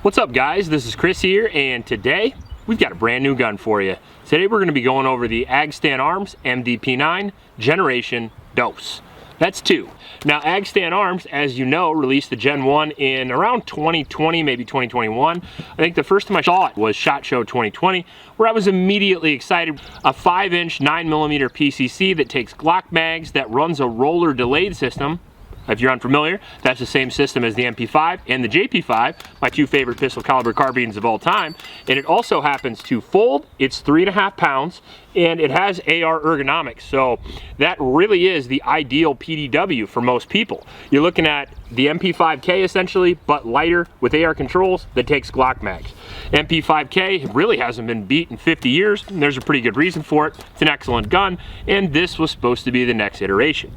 What's up guys, this is Chris here, and today we've got a brand new gun for you. Today we're going to be going over the Angstadt Arms MDP-9 Generation Dose. That's 2. Now Angstadt Arms, as you know, released the Gen 1 in around 2020, maybe 2021. I think the first time I saw it was SHOT Show 2020, where I was immediately excited. A 5-inch 9mm PCC that takes Glock mags, that runs a roller delayed system. If you're unfamiliar, that's the same system as the MP5 and the JP5, my 2 favorite pistol caliber carbines of all time. And it also happens to fold. It's 3.5 pounds, and it has AR ergonomics. So that really is the ideal PDW for most people. You're looking at the MP5K essentially, but lighter with AR controls that takes Glock mags. MP5K really hasn't been beat in 50 years, and there's a pretty good reason for it. It's an excellent gun, and this was supposed to be the next iteration.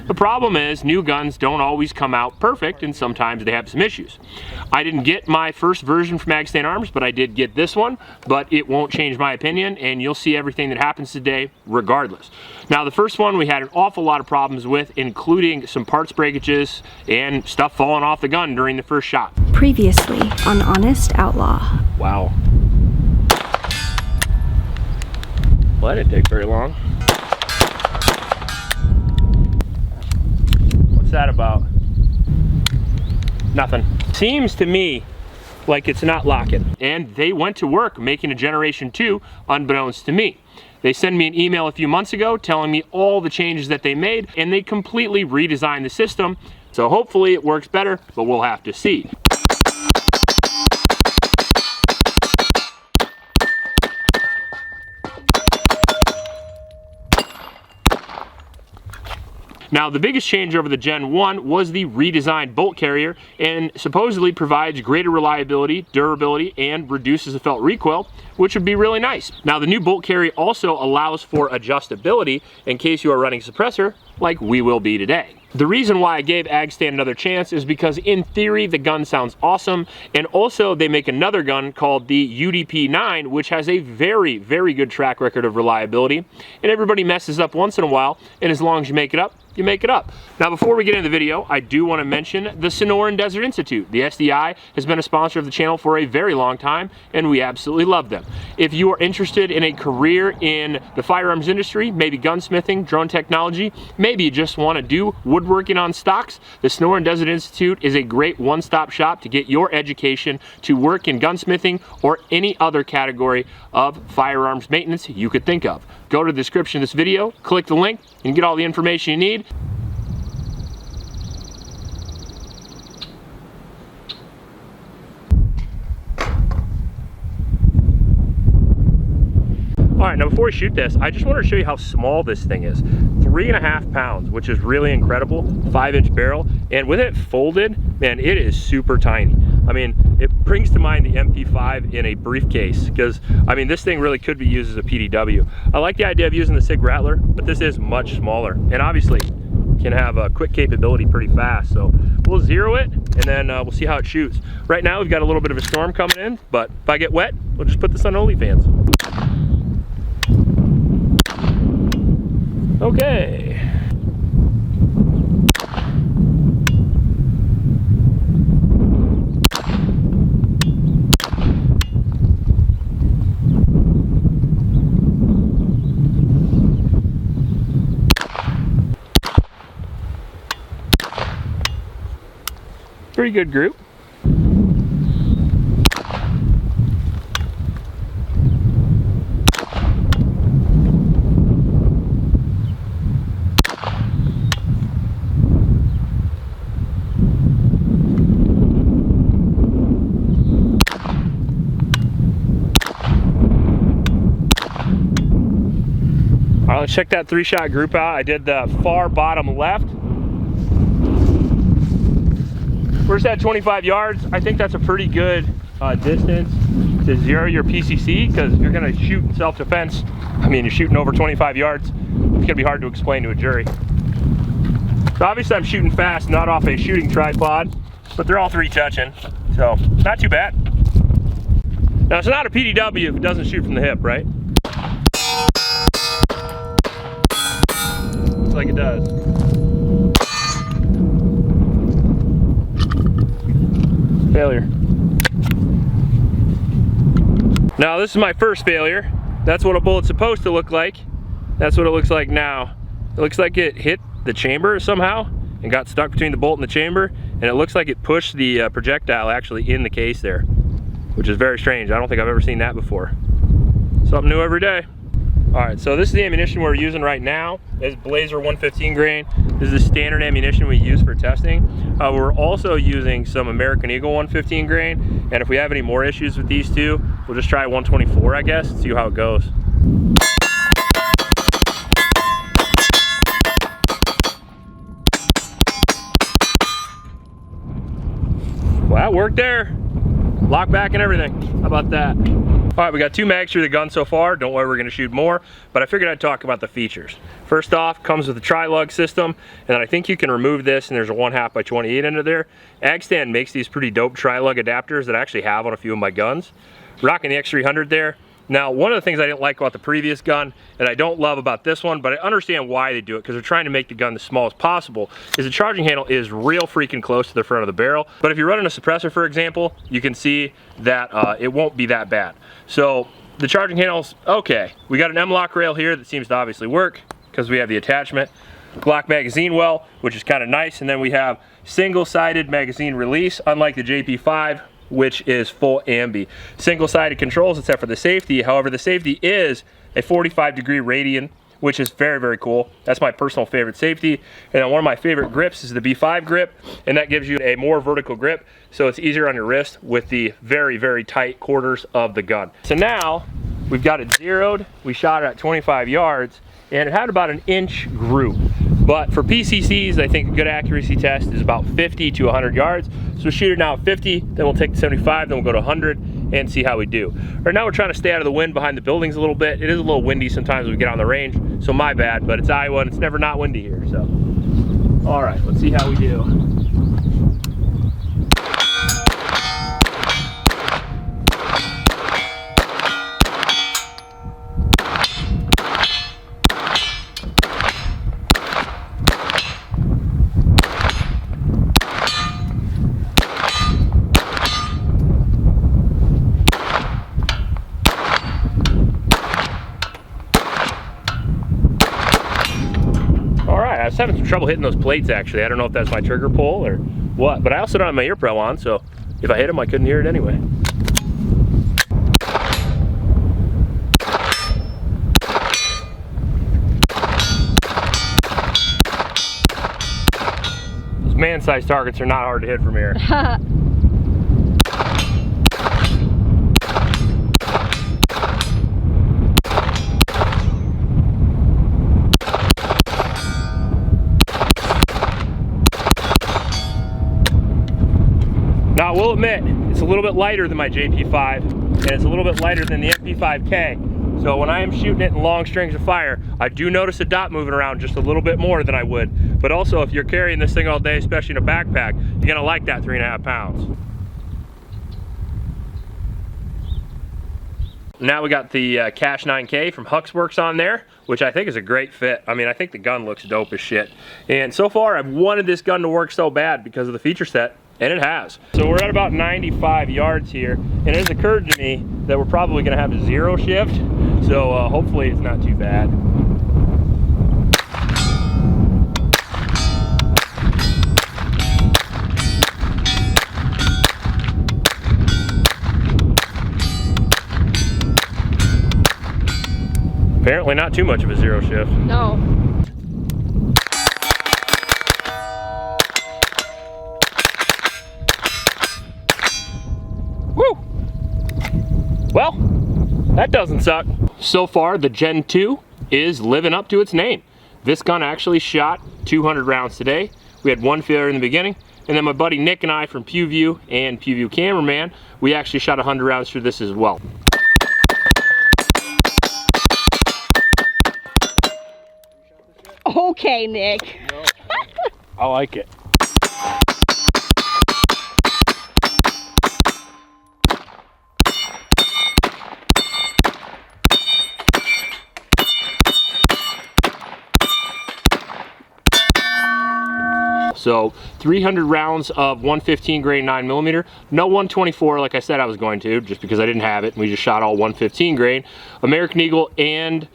The problem is new guns don't always come out perfect, and sometimes they have some issues. I didn't get my first version from Angstadt Arms, but I did get this one, but it won't change my opinion, and you'll see everything that happens today regardless. Now the first one we had an awful lot of problems with, including some parts breakages and stuff falling off the gun during the first shot. Previously on Honest Outlaw. Wow. Well, that didn't take very long. What's that about? Nothing. Seems to me like it's not locking. And they went to work making a Generation 2 unbeknownst to me. They sent me an email a few months ago telling me all the changes that they made, and they completely redesigned the system. So hopefully it works better, but we'll have to see. Now the biggest change over the Gen 1 was the redesigned bolt carrier, and supposedly provides greater reliability, durability, and reduces the felt recoil, which would be really nice. Now the new bolt carrier also allows for adjustability in case you are running suppressor, like we will be today. The reason why I gave Angstadt another chance is because in theory the gun sounds awesome, and also they make another gun called the MDP-9, which has a very, very good track record of reliability, and everybody messes up once in a while, and as long as you make it up, you make it up. Now before we get into the video, I do want to mention the Sonoran Desert Institute. The SDI has been a sponsor of the channel for a very long time, and we absolutely love them. If you are interested in a career in the firearms industry, maybe gunsmithing, drone technology, maybe you just want to do woodworking on stocks, the Sonoran Desert Institute is a great one-stop shop to get your education to work in gunsmithing or any other category of firearms maintenance you could think of. Go to the description of this video, click the link, and get all the information you need. All right, now before we shoot this, I just wanted to show you how small this thing is. 3.5 pounds, which is really incredible. 5-inch barrel, and with it folded, man, it is super tiny. I mean, it brings to mind the MP5 in a briefcase, because I mean, this thing really could be used as a PDW. I like the idea of using the SIG Rattler, but this is much smaller, and obviously can have a quick capability pretty fast. So we'll zero it, and then we'll see how it shoots. Right now we've got a little bit of a storm coming in, but if I get wet, we'll just put this on OnlyFans. Okay. Pretty good group. All right, let's check that 3-shot group out. I did the far bottom left. First at 25 yards, I think that's a pretty good distance to zero your PCC, because you're gonna shoot self-defense. I mean, you're shooting over 25 yards. It's gonna be hard to explain to a jury. So obviously I'm shooting fast, not off a shooting tripod, but they're all 3 touching, so not too bad. Now it's not a PDW if it doesn't shoot from the hip, right? Looks like it does. Failure. Now this is my first failure. That's what a bullet's supposed to look like. That's what it looks like now. It looks like it hit the chamber somehow and got stuck between the bolt and the chamber, and it looks like it pushed the projectile actually in the case there, which is very strange. I don't think I've ever seen that before. Something new every day. All right, so this is the ammunition we're using right now. This is Blazer 115 grain. This is the standard ammunition we use for testing. We're also using some American Eagle 115 grain, and if we have any more issues with these two, we'll just try 124, I guess, and see how it goes. Well, that worked there. Lock back and everything. How about that? All right, we got 2 mags through the gun so far. Don't worry, we're gonna shoot more, but I figured I'd talk about the features. First off, comes with a tri-lug system, and I think you can remove this, and there's a 1/2 by 28 under there. Angstadt makes these pretty dope tri-lug adapters that I actually have on a few of my guns. Rocking the X300 there. Now, one of the things I didn't like about the previous gun, and I don't love about this one, but I understand why they do it, because they're trying to make the gun the smallest possible, is the charging handle is real freaking close to the front of the barrel. But if you're running a suppressor, for example, you can see that it won't be that bad. So the charging handle's okay. We got an M-lock rail here that seems to obviously work, because we have the attachment. Glock magazine well, which is kind of nice, and then we have single-sided magazine release, unlike the JP5, which is full ambi. Single-sided controls except for the safety. However, the safety is a 45-degree radian, which is very, very cool. That's my personal favorite safety. And then one of my favorite grips is the B5 grip, and that gives you a more vertical grip, so it's easier on your wrist with the very, very tight quarters of the gun. So now we've got it zeroed. We shot it at 25 yards, and it had about an inch group. But for PCCs, I think a good accuracy test is about 50 to 100 yards. So we'll shoot it now at 50, then we'll take the 75, then we'll go to 100 and see how we do. Right now we're trying to stay out of the wind behind the buildings a little bit. It is a little windy sometimes when we get on the range, so my bad, but it's Iowa and it's never not windy here, so. All right, let's see how we do. I was having some trouble hitting those plates actually. I don't know if that's my trigger pull or what, but I also don't have my ear pro on, so if I hit them I couldn't hear it anyway. Those man-sized targets are not hard to hit from here. Now, I will admit, it's a little bit lighter than my JP5, and it's a little bit lighter than the MDP-9 So when I am shooting it in long strings of fire, I do notice the dot moving around just a little bit more than I would. But also, if you're carrying this thing all day, especially in a backpack, you're gonna like that 3.5 pounds. Now we got the Cash 9K from Huxworks on there, which I think is a great fit. I mean, I think the gun looks dope as shit. And so far, I've wanted this gun to work so bad because of the feature set, and it has. So we're at about 95 yards here, and it has occurred to me that we're probably gonna have a zero shift, so hopefully it's not too bad. Apparently not too much of a zero shift. No. Woo! Well, that doesn't suck. So far, the Gen 2 is living up to its name. This gun actually shot 200 rounds today. We had one failure in the beginning, and then my buddy Nick and I from PewView and PewView Cameraman, we actually shot 100 rounds through this as well. Okay, Nick. No, I like it. So 300 rounds of 115 grain 9mm, no 124 like I said I was going to, just because I didn't have it, and we just shot all 115 grain. American Eagle and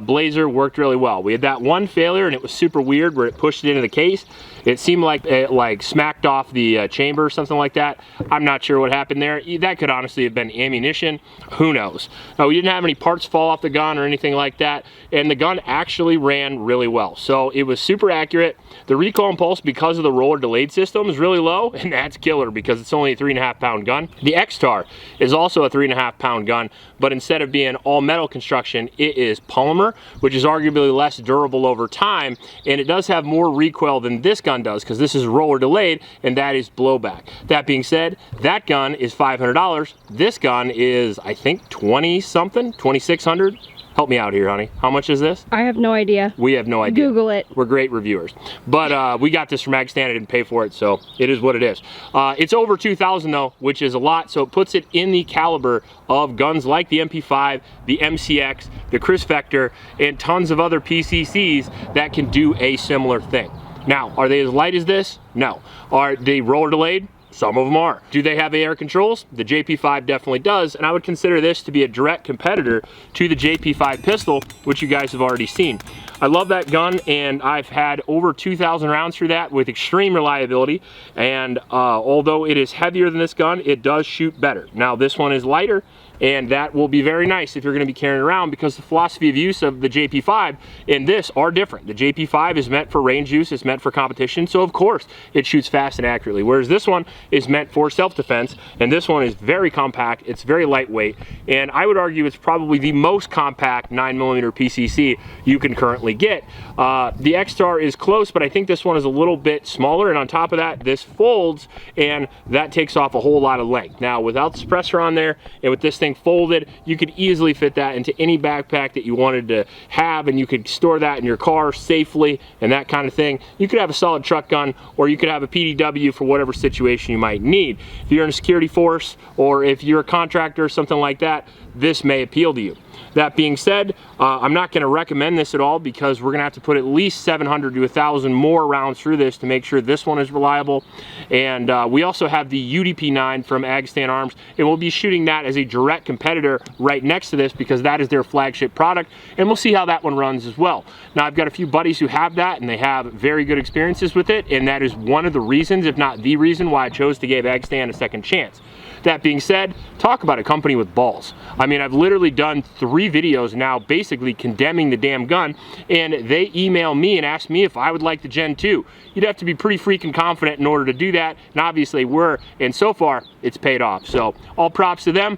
Blazer worked really well. We had that one failure, and it was super weird where it pushed it into the case. It seemed like it smacked off the chamber or something like that. I'm not sure what happened there. That could honestly have been ammunition. Who knows? We didn't have any parts fall off the gun or anything like that, and the gun actually ran really well. So it was super accurate. The recoil impulse, because of the roller delayed system, is really low, and that's killer because it's only a 3.5 pound gun. The X-Tar is also a 3.5 pound gun, but instead of being all metal construction, it is polymer, which is arguably less durable over time, and it does have more recoil than this gun does, because this is roller delayed and that is blowback. That being said, that gun is $500. This gun is, I think, 20 something, 2,600. Help me out here, honey. How much is this? I have no idea. We have no idea. Google it. We're great reviewers. But we got this from Angstadt. I didn't pay for it, so it is what it is. It's over 2,000 though, which is a lot, so it puts it in the caliber of guns like the MP5, the MCX, the Chris Vector, and tons of other PCCs that can do a similar thing. Now, are they as light as this? No. Are they roller delayed? Some of them are. Do they have AR controls? The JP5 definitely does, and I would consider this to be a direct competitor to the JP5 pistol, which you guys have already seen. I love that gun, and I've had over 2,000 rounds through that with extreme reliability, and although it is heavier than this gun, it does shoot better. Now, this one is lighter, and that will be very nice if you're going to be carrying around, because the philosophy of use of the JP5 and this are different. The JP5 is meant for range use, it's meant for competition, so of course it shoots fast and accurately, whereas this one is meant for self-defense, and this one is very compact, it's very lightweight, and I would argue it's probably the most compact 9mm PCC you can currently get. The X-Tar is close, but I think this one is a little bit smaller, and on top of that, this folds, and that takes off a whole lot of length. Now, without the suppressor on there, and with this thing folded, you could easily fit that into any backpack that you wanted to have, and you could store that in your car safely and that kind of thing. You could have a solid truck gun, or you could have a PDW for whatever situation you might need. If you're in a security force, or if you're a contractor or something like that, this may appeal to you. That being said, I'm not going to recommend this at all, because we're going to have to put at least 700 to 1,000 more rounds through this to make sure this one is reliable. And we also have the MDP-9 from Angstadt Arms, and we'll be shooting that as a direct competitor right next to this, because that is their flagship product, and we'll see how that one runs as well. Now, I've got a few buddies who have that, and they have very good experiences with it, and that is one of the reasons, if not the reason, why I chose to give Angstadt a second chance. That being said, talk about a company with balls. I mean, I've literally done 3 videos now basically condemning the damn gun, and they email me and ask me if I would like the Gen 2. You'd have to be pretty freaking confident in order to do that, and obviously we're, and so far it's paid off. So all props to them.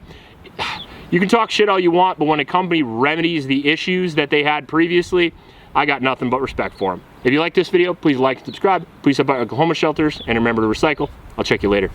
You can talk shit all you want, but when a company remedies the issues that they had previously, I got nothing but respect for them. If you like this video, please like and subscribe. Please help out Oklahoma shelters, and remember to recycle. I'll check you later.